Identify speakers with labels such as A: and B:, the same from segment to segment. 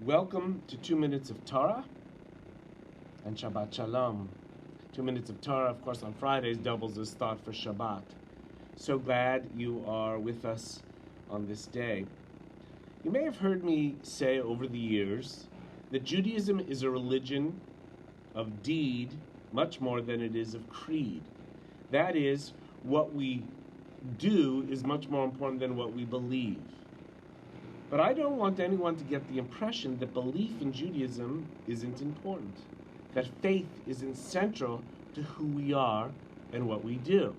A: Welcome to 2 Minutes of Torah and Shabbat Shalom. 2 Minutes of Torah, of course, on Fridays doubles as thought for Shabbat. So glad you are with us on this day. You may have heard me say over the years that Judaism is a religion of deed much more than it is of creed. That is, what we do is much more important than what we believe. But I don't want anyone to get the impression that belief in Judaism isn't important, that faith isn't central to who we are and what we do.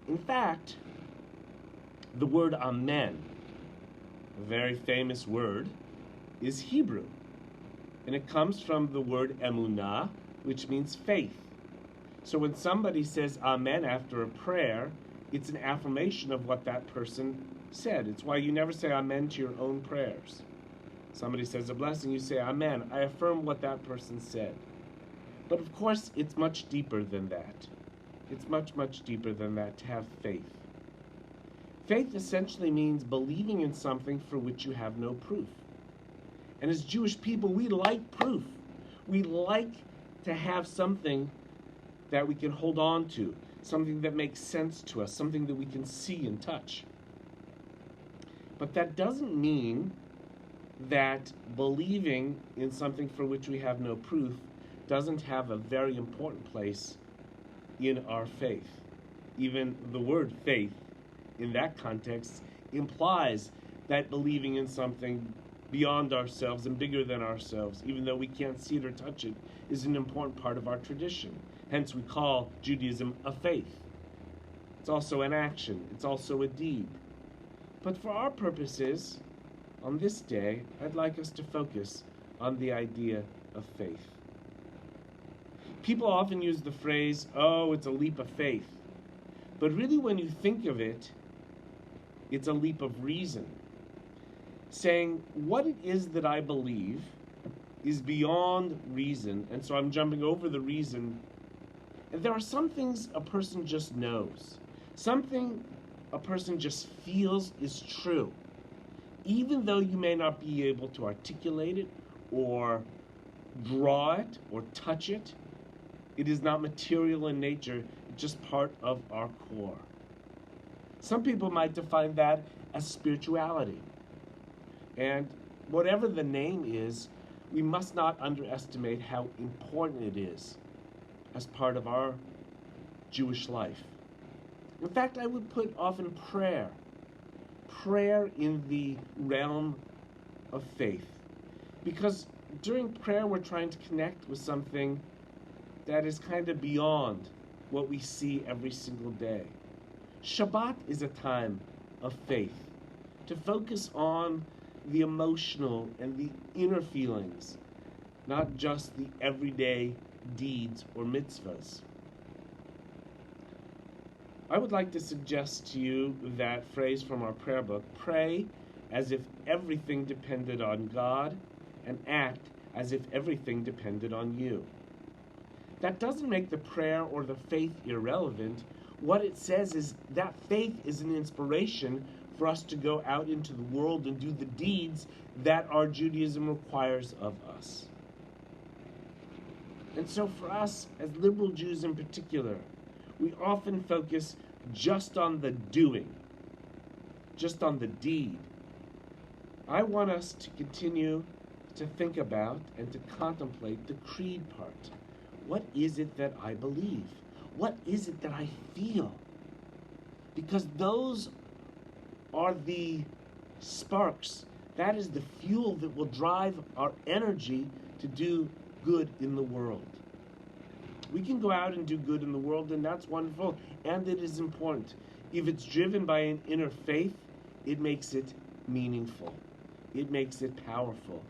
A: In fact, the word Amen, a very famous word, is Hebrew. And it comes from the word emunah, which means faith. So when somebody says Amen after a prayer, it's an affirmation of what that person said. It's why you never say Amen to your own prayers. Somebody says a blessing, you say Amen. I affirm what that person said. But of course, it's much deeper than that. It's much, much deeper than that to have faith. Faith essentially means believing in something for which you have no proof. And as Jewish people, we like proof. We like to have something that we can hold on to, something that makes sense to us, something that we can see and touch. But that doesn't mean that believing in something for which we have no proof doesn't have a very important place in our faith. Even the word faith, in that context, implies that believing in something beyond ourselves and bigger than ourselves, even though we can't see it or touch it, is an important part of our tradition. Hence, we call Judaism a faith. It's also an action. It's also a deed. But for our purposes, on this day, I'd like us to focus on the idea of faith. People often use the phrase, oh, it's a leap of faith. But really, when you think of it, it's a leap of reason. Saying what it is that I believe is beyond reason, and so I'm jumping over the reason. And there are some things a person just knows. Something a person just feels is true. Even though you may not be able to articulate it or draw it or touch it, it is not material in nature, it's just part of our core. Some people might define that as spirituality. And whatever the name is, we must not underestimate how important it is as part of our Jewish life. In fact, I would put often prayer in the realm of faith. Because during prayer, we're trying to connect with something that is kind of beyond what we see every single day. Shabbat is a time of faith, to focus on the emotional and the inner feelings, not just the everyday deeds or mitzvahs. I would like to suggest to you that phrase from our prayer book: pray as if everything depended on God, and act as if everything depended on you. That doesn't make the prayer or the faith irrelevant. What it says is that faith is an inspiration for us to go out into the world and do the deeds that our Judaism requires of us. And so for us, as liberal Jews in particular, we often focus just on the doing, just on the deed. I want us to continue to think about and to contemplate the creed part. What is it that I believe? What is it that I feel? Because those are the sparks. That is the fuel that will drive our energy to do good in the world. We can go out and do good in the world, and that's wonderful, and it is important. If it's driven by an inner faith, it makes it meaningful. It makes it powerful.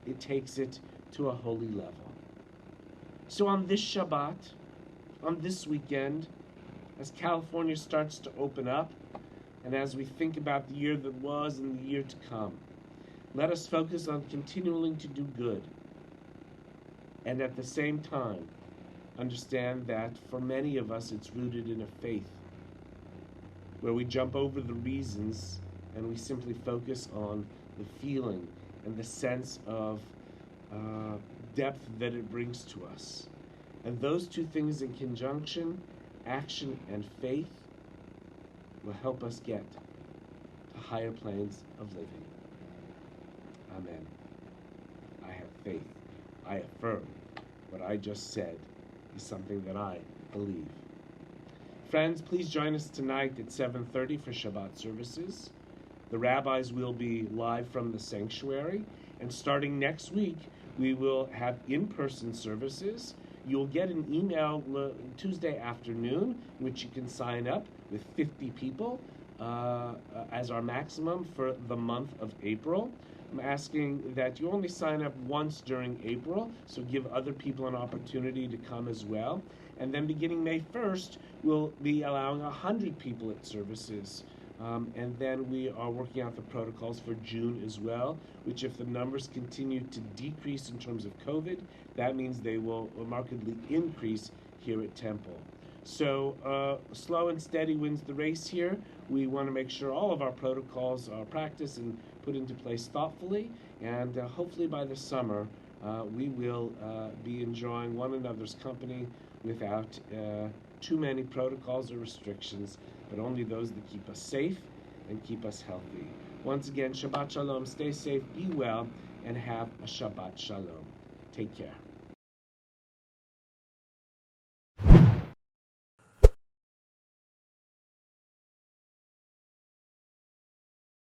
A: It takes it to a holy level. So on this Shabbat, on this weekend, as California starts to open up, and as we think about the year that was and the year to come, let us focus on continuing to do good. And at the same time, understand that for many of us, it's rooted in a faith where we jump over the reasons and we simply focus on the feeling and the sense of depth that it brings to us. And those two things in conjunction, action and faith, will help us get to higher planes of living. Amen. I have faith. I affirm what I just said is something that I believe. Friends, please join us tonight at 7:30 for Shabbat services. The rabbis will be live from the sanctuary, and starting next week, we will have in-person services. You'll get an email Tuesday afternoon, in which you can sign up with 50 people as our maximum for the month of April. I'm asking that you only sign up once during April, so give other people an opportunity to come as well. And then beginning May 1st, we'll be allowing 100 people at services. And then we are working out the protocols for June as well, which if the numbers continue to decrease in terms of COVID, that means they will markedly increase here at Temple. So slow and steady wins the race here. We want to make sure all of our protocols are practiced and put into place thoughtfully, and hopefully by the summer we will be enjoying one another's company without too many protocols or restrictions, but only those that keep us safe and keep us healthy. Once again, Shabbat Shalom, stay safe, be well, and have a Shabbat Shalom. Take care.